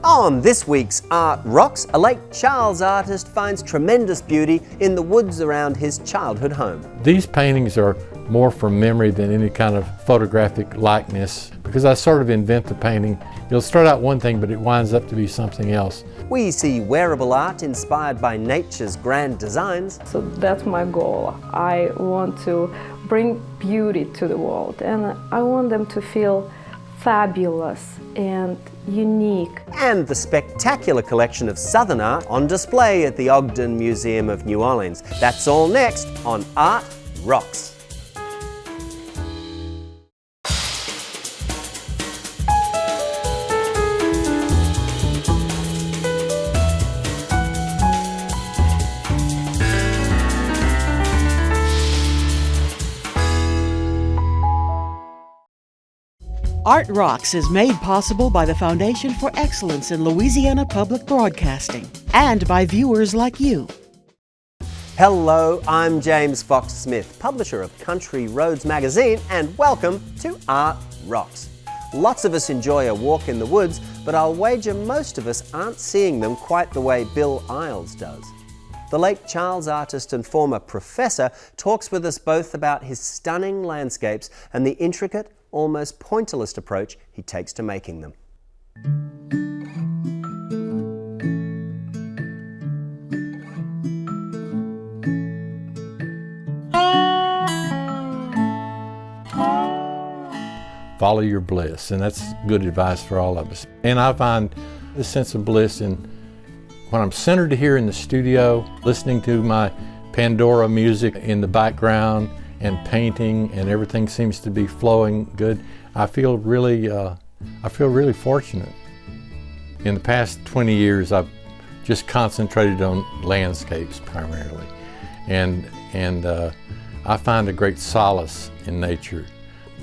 On this week's Art Rocks, a Lake Charles artist finds tremendous beauty in the woods around his childhood home. These paintings are more from memory than any kind of photographic likeness, because I sort of invent the painting. It'll start out one thing, but it winds up to be something else. We see wearable art inspired by nature's grand designs. So that's my goal. I want to bring beauty to the world, and I want them to feel fabulous and unique. And the spectacular collection of Southern art on display at the Ogden Museum of New Orleans. That's all next on Art Rocks. Art Rocks is made possible by the Foundation for Excellence in Louisiana Public Broadcasting and by viewers like you. Hello, I'm James Fox Smith, publisher of Country Roads magazine, and welcome to Art Rocks. Lots of us enjoy a walk in the woods, but I'll wager most of us aren't seeing them quite the way Bill Iles does. The Lake Charles artist and former professor talks with us both about his stunning landscapes and the intricate, almost pointillist approach he takes to making them. Follow your bliss, and that's good advice for all of us. And I find a sense of bliss in when I'm centered here in the studio, listening to my Pandora music in the background and painting, and everything seems to be flowing good. I feel really fortunate. In the past 20 years, I've just concentrated on landscapes primarily, and I find a great solace in nature.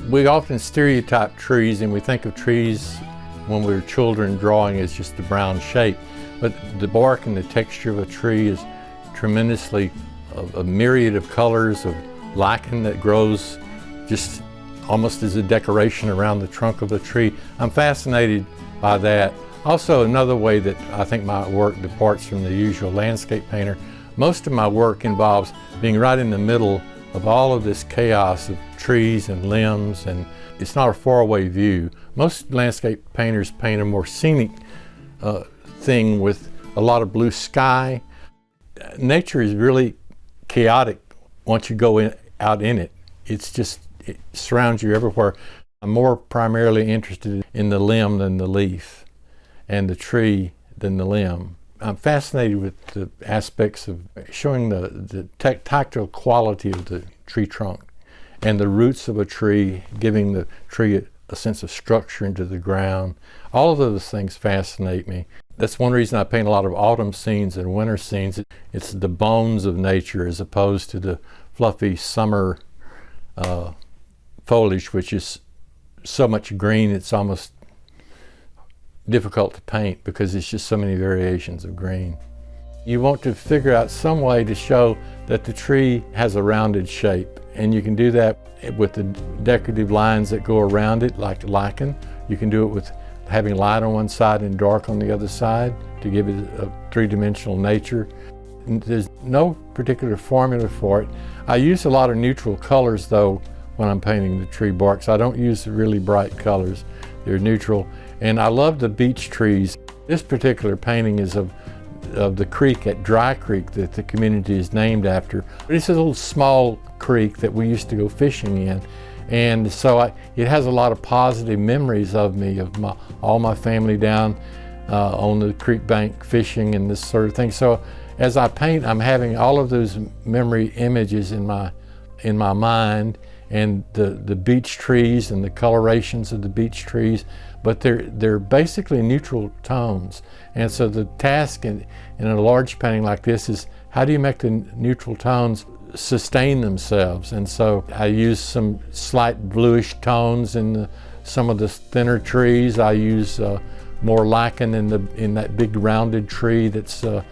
We often stereotype trees, and we think of trees when we were children drawing as just a brown shape, but the bark and the texture of a tree is tremendously a myriad of colors of lichen that grows just almost as a decoration around the trunk of the tree. I'm fascinated by that. Also, another way that I think my work departs from the usual landscape painter, most of my work involves being right in the middle of all of this chaos of trees and limbs, and it's not a faraway view. Most landscape painters paint a more scenic thing with a lot of blue sky. Nature is really chaotic once you go out in it. It surrounds you everywhere. I'm more primarily interested in the limb than the leaf, and the tree than the limb. I'm fascinated with the aspects of showing the tactile quality of the tree trunk and the roots of a tree, giving the tree a sense of structure into the ground. All of those things fascinate me. That's one reason I paint a lot of autumn scenes and winter scenes. It's the bones of nature as opposed to the fluffy summer foliage, which is so much green it's almost difficult to paint because it's just so many variations of green. You want to figure out some way to show that the tree has a rounded shape, and you can do that with the decorative lines that go around it, like lichen. You can do it with having light on one side and dark on the other side to give it a three-dimensional nature. And there's no particular formula for it. I use a lot of neutral colors though when I'm painting the tree barks. I don't use really bright colors. They're neutral. And I love the beech trees. This particular painting is of the creek at Dry Creek that the community is named after. It's a little small creek that we used to go fishing in. And so it has a lot of positive memories of me, of all my family down on the creek bank fishing and this sort of thing. So as I paint, I'm having all of those memory images in my mind, and the beech trees and the colorations of the beech trees, but they're basically neutral tones. And so the task in a large painting like this is, how do you make the neutral tones sustain themselves? And so I use some slight bluish tones in some of the thinner trees. I use more lichen in that big rounded tree that's to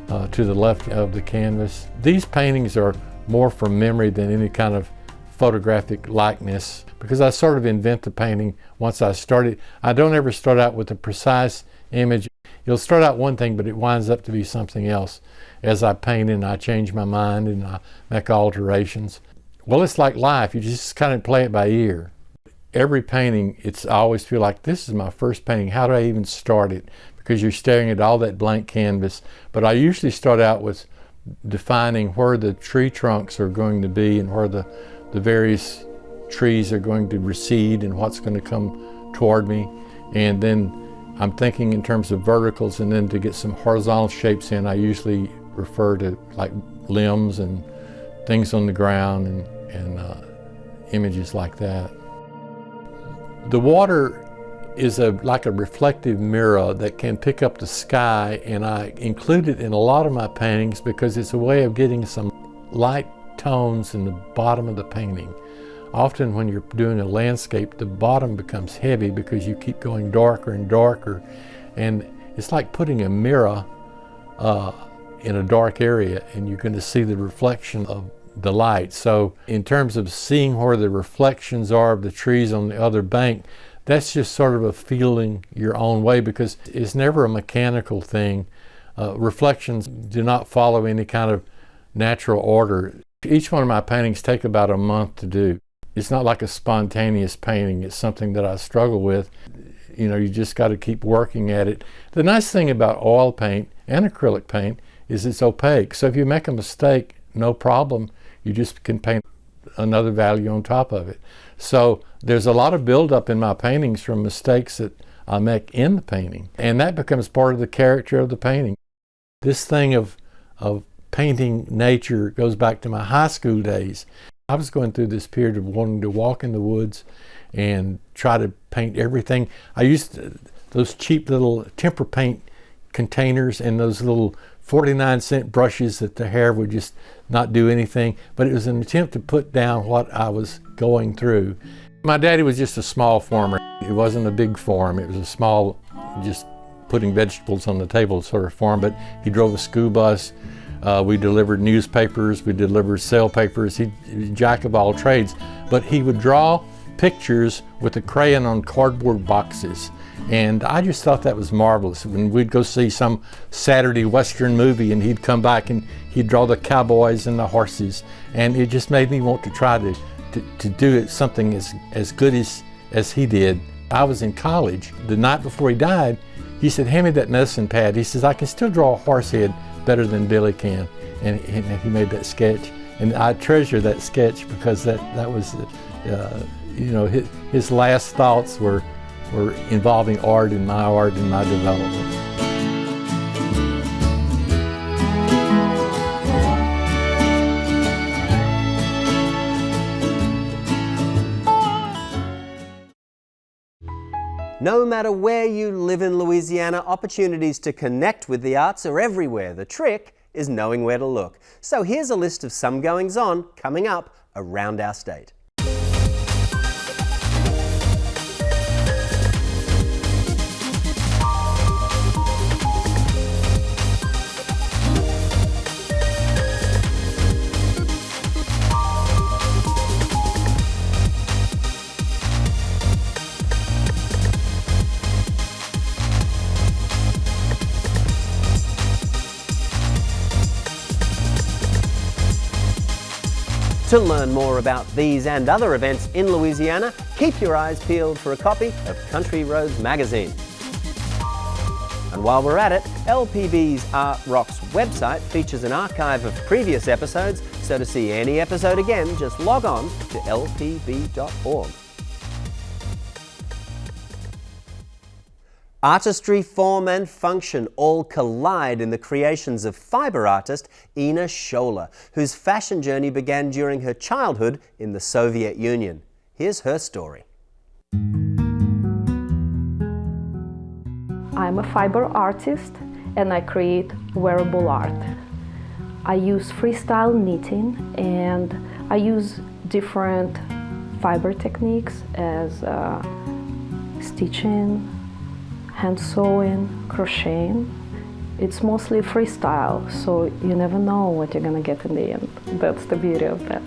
the left of the canvas. These paintings are more from memory than any kind of photographic likeness, because I sort of invent the painting once I start it. I don't ever start out with a precise image. It'll start out one thing, but it winds up to be something else as I paint and I change my mind and I make alterations. Well, it's like life. You just kind of play it by ear. Every painting, I always feel like this is my first painting. How do I even start it? Because you're staring at all that blank canvas. But I usually start out with defining where the tree trunks are going to be and where the various trees are going to recede and what's going to come toward me. And then I'm thinking in terms of verticals, and then to get some horizontal shapes in, I usually refer to like limbs and things on the ground and images like that. The water is like a reflective mirror that can pick up the sky, and I include it in a lot of my paintings because it's a way of getting some light tones in the bottom of the painting. Often when you're doing a landscape, the bottom becomes heavy because you keep going darker and darker, and it's like putting a mirror in a dark area, and you're going to see the reflection of the light. So in terms of seeing where the reflections are of the trees on the other bank, that's just sort of a feeling your own way, because it's never a mechanical thing. Reflections do not follow any kind of natural order. Each one of my paintings take about a month to do. It's not like a spontaneous painting. It's something that I struggle with. You know, you just got to keep working at it. The nice thing about oil paint and acrylic paint is it's opaque. So if you make a mistake, no problem. You just can paint another value on top of it. So there's a lot of buildup in my paintings from mistakes that I make in the painting, and that becomes part of the character of the painting. This thing of painting nature goes back to my high school days. I was going through this period of wanting to walk in the woods and try to paint everything. I used those cheap little temper paint containers and those little 49-cent brushes that the hair would just not do anything, but it was an attempt to put down what I was going through. My daddy was just a small farmer. It wasn't a big farm. It was a small, just putting vegetables on the table sort of farm, but he drove a school bus. We delivered newspapers, we delivered sale papers. He was a jack of all trades, but he would draw pictures with a crayon on cardboard boxes. And I just thought that was marvelous. When we'd go see some Saturday Western movie and he'd come back and he'd draw the cowboys and the horses, and it just made me want to try to do it something as good as he did. I was in college. The night before he died, he said, "Hand me that medicine pad." He says, "I can still draw a horse head better than Billy can." And he made that sketch. And I treasure that sketch because that was, you know, his last thoughts were involving art and my development. No matter where you live in Louisiana, opportunities to connect with the arts are everywhere. The trick is knowing where to look. So here's a list of some goings-on coming up around our state. To learn more about these and other events in Louisiana, keep your eyes peeled for a copy of Country Roads magazine. And while we're at it, LPB's Art Rocks website features an archive of previous episodes, so to see any episode again, just log on to lpb.org. Artistry, form and function all collide in the creations of fiber artist Inna Schoeler, whose fashion journey began during her childhood in the Soviet Union. Here's her story. I'm a fiber artist and I create wearable art. I use freestyle knitting and I use different fiber techniques as stitching, hand sewing, crocheting. It's mostly freestyle, so you never know what you're gonna get in the end. That's the beauty of that.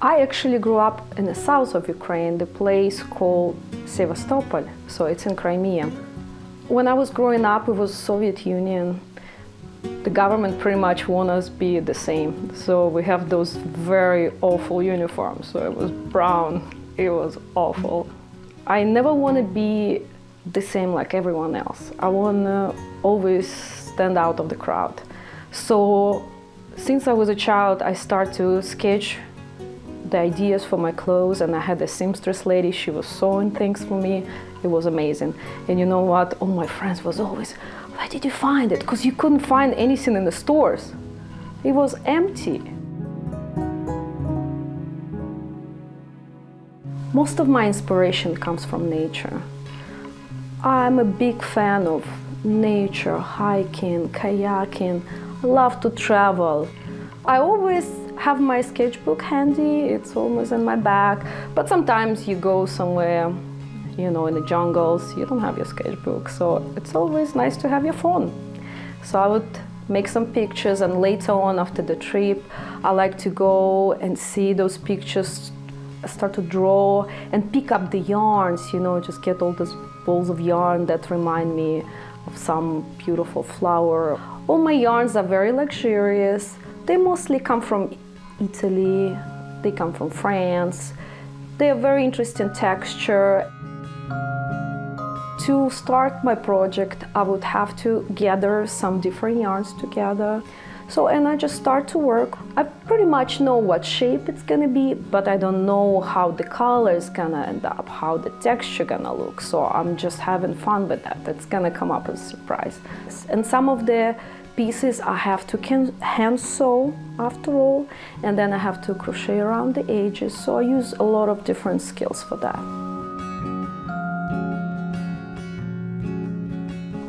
I actually grew up in the south of Ukraine, the place called Sevastopol, so it's in Crimea. When I was growing up, it was Soviet Union. The government pretty much want us to be the same. So we have those very awful uniforms. So it was brown, it was awful. I never want to be the same like everyone else. I want to always stand out of the crowd. So since I was a child, I started to sketch the ideas for my clothes, and I had a seamstress lady. She was sewing things for me. It was amazing. And you know what? All my friends was always, where did you find it? Because you couldn't find anything in the stores. It was empty. Most of my inspiration comes from nature. I'm a big fan of nature, hiking, kayaking. I love to travel. I always have my sketchbook handy. It's always in my bag. But sometimes you go somewhere, you know, in the jungles, you don't have your sketchbook. So it's always nice to have your phone. So I would make some pictures, and later on after the trip, I like to go and see those pictures, start to draw and pick up the yarns, you know, just get all those balls of yarn that remind me of some beautiful flower. All my yarns are very luxurious. They mostly come from Italy, they come from France. They are very interesting texture. To start my project, I would have to gather some different yarns together. So, and I just start to work. I pretty much know what shape it's gonna be, but I don't know how the color is gonna end up, how the texture gonna look. So I'm just having fun with that. It's gonna come up as a surprise. And some of the pieces I have to hand sew after all, and then I have to crochet around the edges. So I use a lot of different skills for that.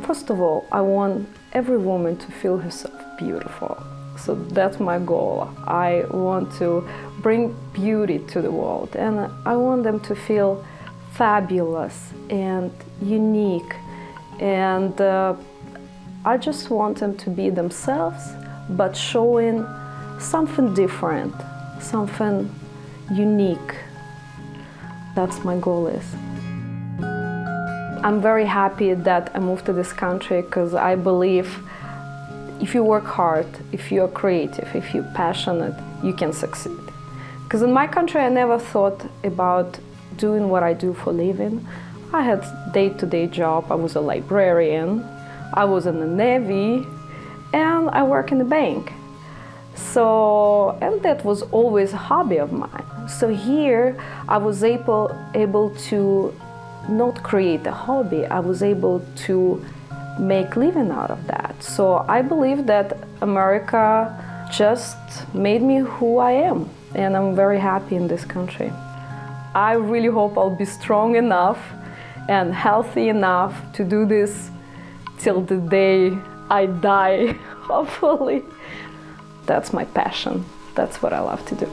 First of all, I want every woman to feel herself beautiful. So that's my goal. I want to bring beauty to the world, and I want them to feel fabulous and unique. And I just want them to be themselves, but showing something different, something unique. That's my goal is. I'm very happy that I moved to this country, because I believe if you work hard, if you're creative, if you're passionate, you can succeed. Because in my country, I never thought about doing what I do for a living. I had a day-to-day job. I was a librarian, I was in the Navy, and I work in the bank. So, and that was always a hobby of mine. So here, I was able to not create a hobby, I was able to make living out of that. So I believe that America just made me who I am, and I'm very happy in this country. I really hope I'll be strong enough and healthy enough to do this till the day I die, hopefully. That's my passion. That's what I love to do.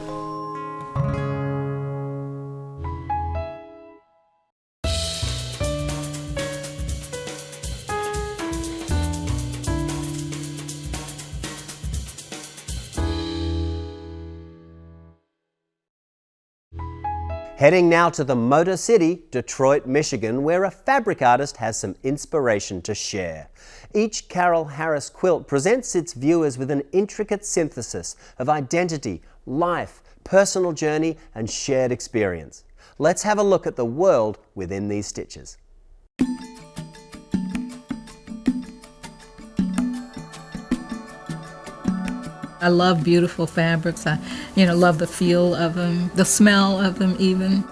Heading now to the Motor City, Detroit, Michigan, where a fabric artist has some inspiration to share. Each Carol Harris quilt presents its viewers with an intricate synthesis of identity, life, personal journey, and shared experience. Let's have a look at the world within these stitches. I love beautiful fabrics. I love the feel of them, the smell of them even.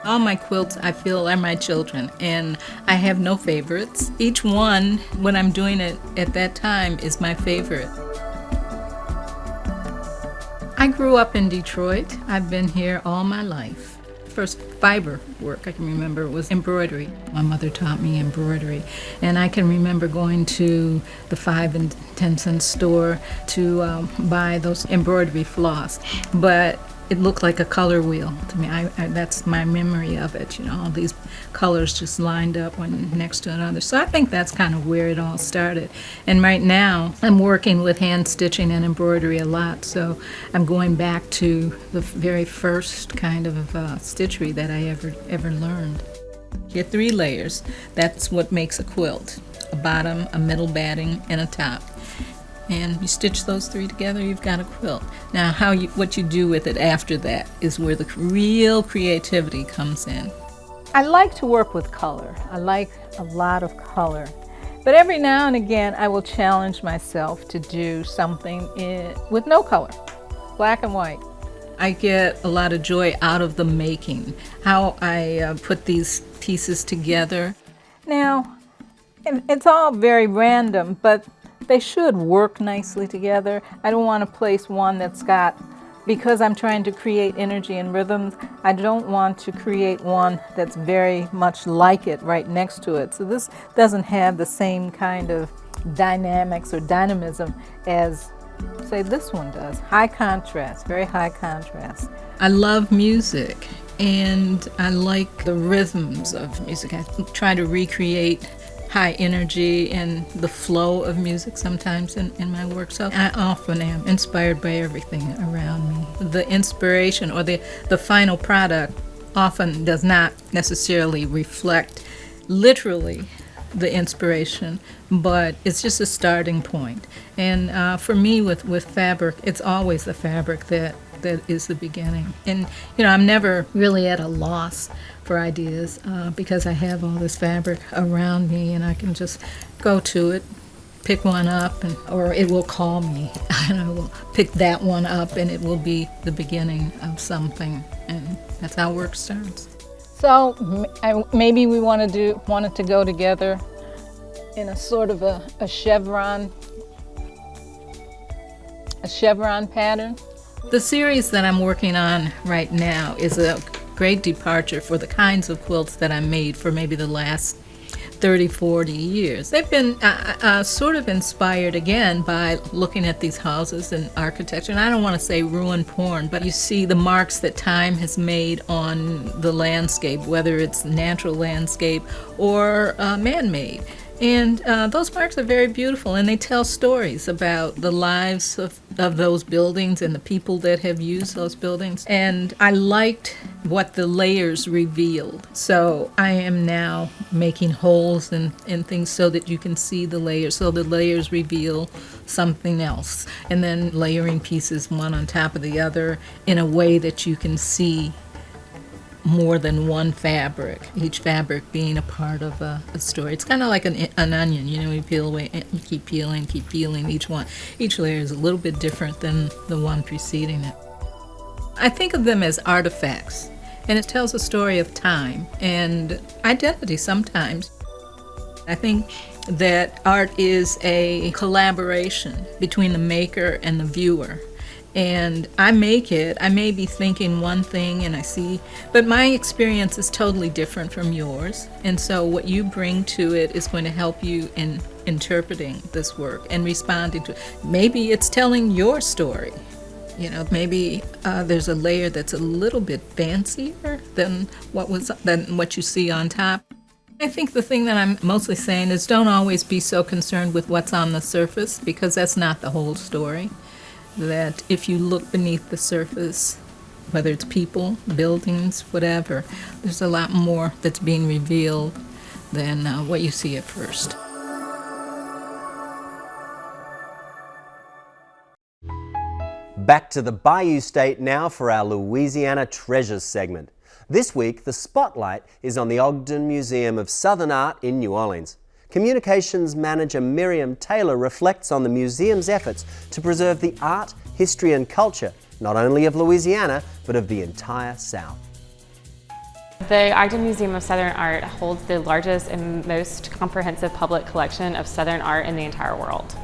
All my quilts, I feel, are my children, and I have no favorites. Each one, when I'm doing it at that time, is my favorite. I grew up in Detroit. I've been here all my life. First fiber work I can remember was embroidery. My mother taught me embroidery, and I can remember going to the 5 and 10 cent store to buy those embroidery floss, but it looked like a color wheel to me. That's my memory of it, all these colors just lined up one next to another. So I think that's kind of where it all started. And right now I'm working with hand stitching and embroidery a lot, so I'm going back to the very first kind of stitchery that I ever learned. You get 3 layers. That's what makes a quilt. A bottom, a middle batting, and a top. And you stitch those 3 together, you've got a quilt. Now what you do with it after that is where the real creativity comes in. I like to work with color. I like a lot of color. But every now and again, I will challenge myself to do something with no color, black and white. I get a lot of joy out of the making, how I put these pieces together. Now, it's all very random, but they should work nicely together. I don't want to place one that's got, because I'm trying to create energy and rhythms, I don't want to create one that's very much like it right next to it. So this doesn't have the same kind of dynamics or dynamism as, say, this one does. High contrast, very high contrast. I love music, and I like the rhythms of music. I try to recreate high energy and the flow of music sometimes in my work. So I often am inspired by everything around me. The inspiration or the final product often does not necessarily reflect literally the inspiration, but it's just a starting point. And for me with fabric, it's always the fabric that is the beginning. And I'm never really at a loss for ideas because I have all this fabric around me, and I can just go to it, pick one up, or it will call me, and I will pick that one up, and it will be the beginning of something, and that's how work starts. So maybe we wanted to go together in a sort of a chevron pattern. The series that I'm working on right now is a great departure for the kinds of quilts that I made for maybe the last 30, 40 years. They've been sort of inspired again by looking at these houses and architecture. And I don't want to say ruin porn, but you see the marks that time has made on the landscape, whether it's natural landscape or man-made. And those marks are very beautiful, and they tell stories about the lives of those buildings and the people that have used those buildings. And I liked what the layers revealed. So I am now making holes and things so that you can see the layers. So the layers reveal something else. And then layering pieces one on top of the other in a way that you can see more than one fabric, each fabric being a part of a story. It's kind of like an onion, you peel away, and you keep peeling, each layer is a little bit different than the one preceding it. I think of them as artifacts, and it tells a story of time and identity sometimes. I think that art is a collaboration between the maker and the viewer. And I make it, I may be thinking one thing and I see, but my experience is totally different from yours. And so what you bring to it is going to help you in interpreting this work and responding to it. Maybe it's telling your story. Maybe there's a layer that's a little bit fancier than what you see on top. I think the thing that I'm mostly saying is don't always be so concerned with what's on the surface, because that's not the whole story. That if you look beneath the surface, whether it's people, buildings, whatever, there's a lot more that's being revealed than what you see at first. Back to the Bayou State now for our Louisiana Treasures segment. This week, the spotlight is on the Ogden Museum of Southern Art in New Orleans. Communications manager Miriam Taylor reflects on the museum's efforts to preserve the art, history and culture, not only of Louisiana, but of the entire South. The Ogden Museum of Southern Art holds the largest and most comprehensive public collection of Southern art in the entire world.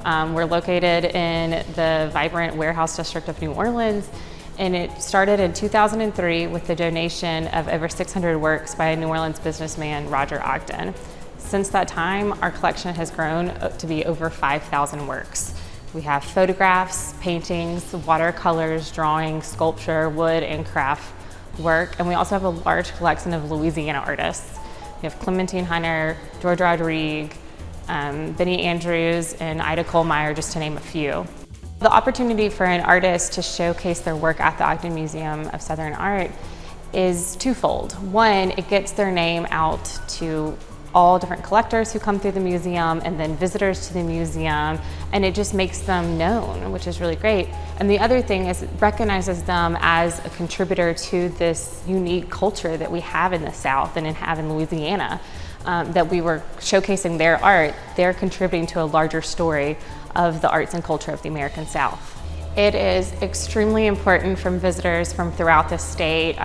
We're located in the vibrant warehouse district of New Orleans, and it started in 2003 with the donation of over 600 works by a New Orleans businessman, Roger Ogden. Since that time, our collection has grown to be over 5,000 works. We have photographs, paintings, watercolors, drawings, sculpture, wood, and craft work, and we also have a large collection of Louisiana artists. We have Clementine Hunter, George Rodrigue, Benny Andrews, and Ida Kohlmeyer, just to name a few. The opportunity for an artist to showcase their work at the Ogden Museum of Southern Art is twofold. One, it gets their name out to all different collectors who come through the museum and then visitors to the museum, and it just makes them known, which is really great. And the other thing is it recognizes them as a contributor to this unique culture that we have in the South and have in Louisiana, that we were showcasing their art. They're contributing to a larger story of the arts and culture of the American South. It is extremely important from visitors from throughout the state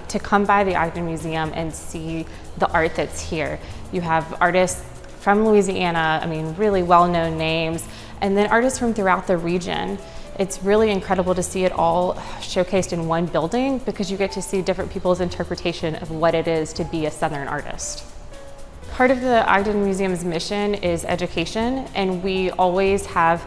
to come by the Ogden Museum and see the art that's here. You have artists from Louisiana, I mean, really well-known names, and then artists from throughout the region. It's really incredible to see it all showcased in one building because you get to see different people's interpretation of what it is to be a Southern artist. Part of the Ogden Museum's mission is education, and we always have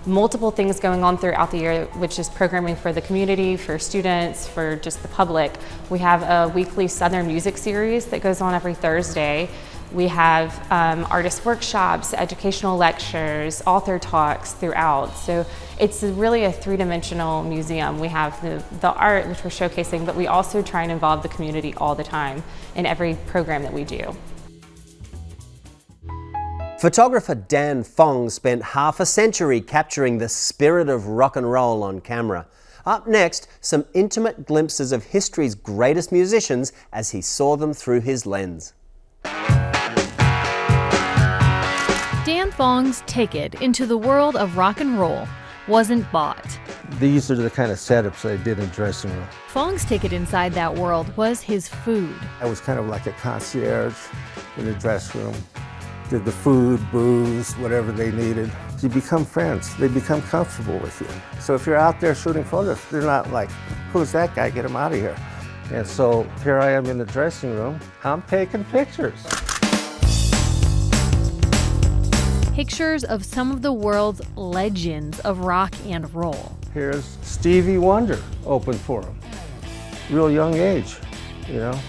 multiple things going on throughout the year, which is programming for the community, for students, for just the public. We have a weekly Southern music series that goes on every Thursday. We have artist workshops, educational lectures, author talks throughout. So it's really a three-dimensional museum. We have the art, which we're showcasing, but we also try and involve the community all the time in every program that we do. Photographer Dan Fong spent half a century capturing the spirit of rock and roll on camera. Up next, some intimate glimpses of history's greatest musicians as he saw them through his lens. Dan Fong's ticket into the world of rock and roll wasn't bought. These are the kind of setups I did in dressing room. Fong's ticket inside that world was his food. I was kind of like a concierge in the dress room. Did the food, booze, whatever they needed. You become friends. They become comfortable with you. So if you're out there shooting photos, they're not like, who's that guy? Get him out of here. And so here I am in the dressing room. I'm taking pictures. Pictures of some of the world's legends of rock and roll. Here's Stevie Wonder opened for him. Real young age, you know.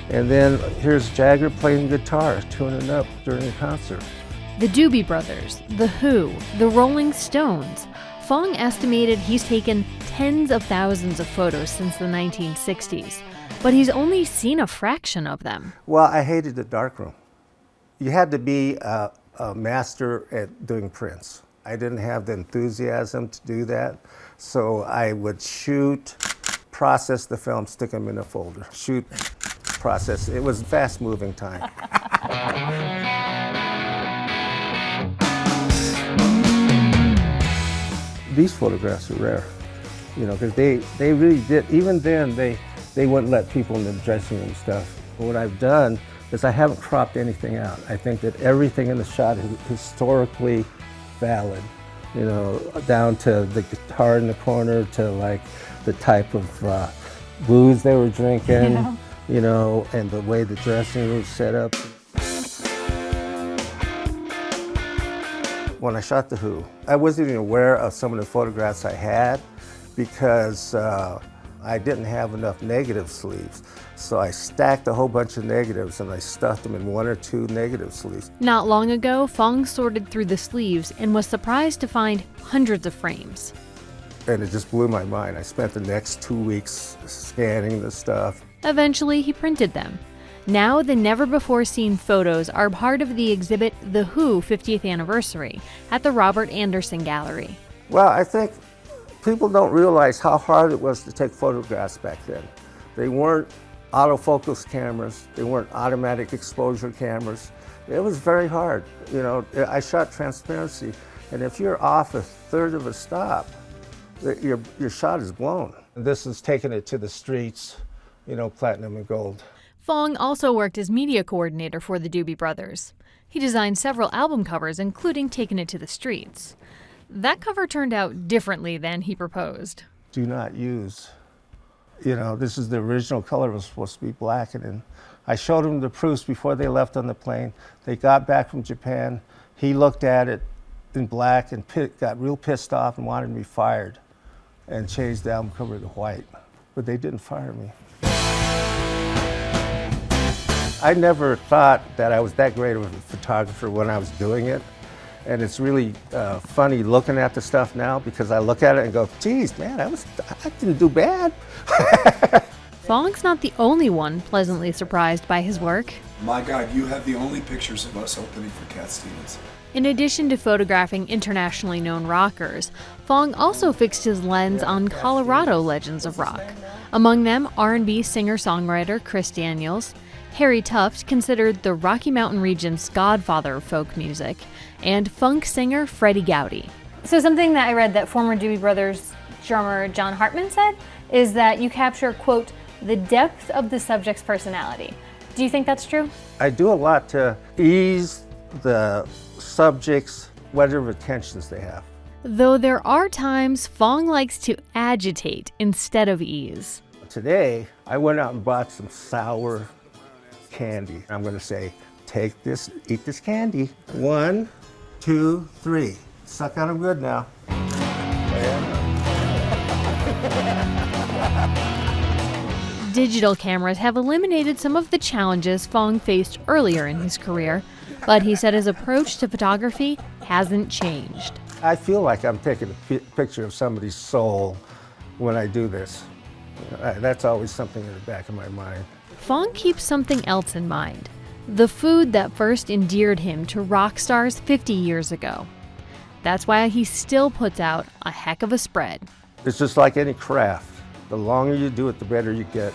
And then here's Jagger playing guitar, tuning up during a concert. The Doobie Brothers, The Who, The Rolling Stones. Fong estimated he's taken tens of thousands of photos since the 1960s, but he's only seen a fraction of them. Well, I hated the darkroom. You had to be a master at doing prints. I didn't have the enthusiasm to do that, so I would shoot, process the film, stick them in a folder. Shoot, process. It was fast-moving time. These photographs are rare, you know, because they really did. Even then, they wouldn't let people in the dressing room stuff. But what I've done is I haven't cropped anything out. I think that everything in the shot is historically valid, you know, down to the guitar in the corner, to like the type of booze they were drinking. Yeah. You know, and the way the dressing room set up. When I shot The Who, I wasn't even aware of some of the photographs I had because I didn't have enough negative sleeves. So I stacked a whole bunch of negatives and I stuffed them in one or two negative sleeves. Not long ago, Fong sorted through the sleeves and was surprised to find hundreds of frames. And it just blew my mind. I spent the next 2 weeks scanning the stuff. Eventually, he printed them. Now, the never-before-seen photos are part of the exhibit The Who 50th Anniversary at the Robert Anderson Gallery. Well, I think people don't realize how hard it was to take photographs back then. They weren't autofocus cameras. They weren't automatic exposure cameras. It was very hard. You know, I shot transparency, and if you're off a third of a stop, your shot is blown. This is taking it to the streets. You know, platinum and gold. Fong also worked as media coordinator for the Doobie Brothers. He designed several album covers, including Taking It to the Streets. That cover turned out differently than he proposed. Do not use, you know, this is the original color. It was supposed to be black. And I showed him the proofs before they left on the plane. They got back from Japan. He looked at it in black and got real pissed off and wanted me fired and changed the album cover to white. But they didn't fire me. I never thought that I was that great of a photographer when I was doing it. And it's really funny looking at the stuff now because I look at it and go, geez, man, I didn't do bad. Fong's not the only one pleasantly surprised by his work. My God, you have the only pictures of us opening for Cat Stevens. In addition to photographing internationally known rockers, Fong also fixed his lens on Colorado legends of rock. Among them, R&B singer-songwriter Chris Daniels, Harry Tuft, considered the Rocky Mountain region's godfather of folk music, and funk singer Freddie Gowdy. So something that I read that former Doobie Brothers drummer John Hartman said is that you capture, quote, the depth of the subject's personality. Do you think that's true? I do a lot to ease the subjects, whatever tensions they have. Though there are times Fong likes to agitate instead of ease. Today, I went out and bought some sour candy. I'm going to say, take this, eat this candy. 1, 2, 3. Suck on them good now. Digital cameras have eliminated some of the challenges Fong faced earlier in his career, but he said his approach to photography hasn't changed. I feel like I'm taking a picture of somebody's soul when I do this. That's always something in the back of my mind. Fong keeps something else in mind, the food that first endeared him to rock stars 50 years ago. That's why he still puts out a heck of a spread. It's just like any craft. The longer you do it, the better you get.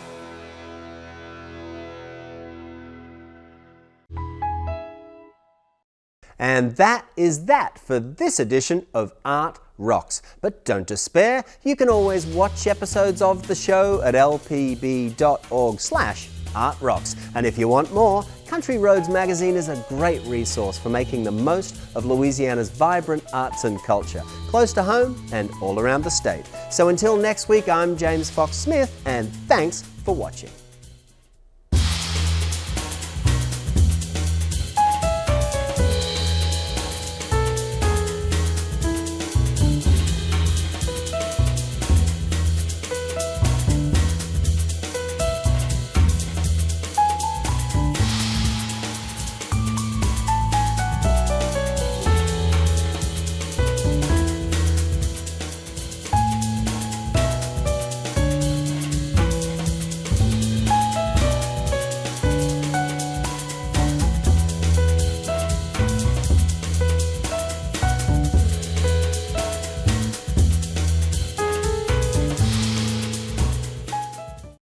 And that is that for this edition of Art Rocks. But don't despair, you can always watch episodes of the show at lpb.org/artrocks. And if you want more, Country Roads magazine is a great resource for making the most of Louisiana's vibrant arts and culture, close to home and all around the state. So until next week, I'm James Fox Smith, and thanks for watching.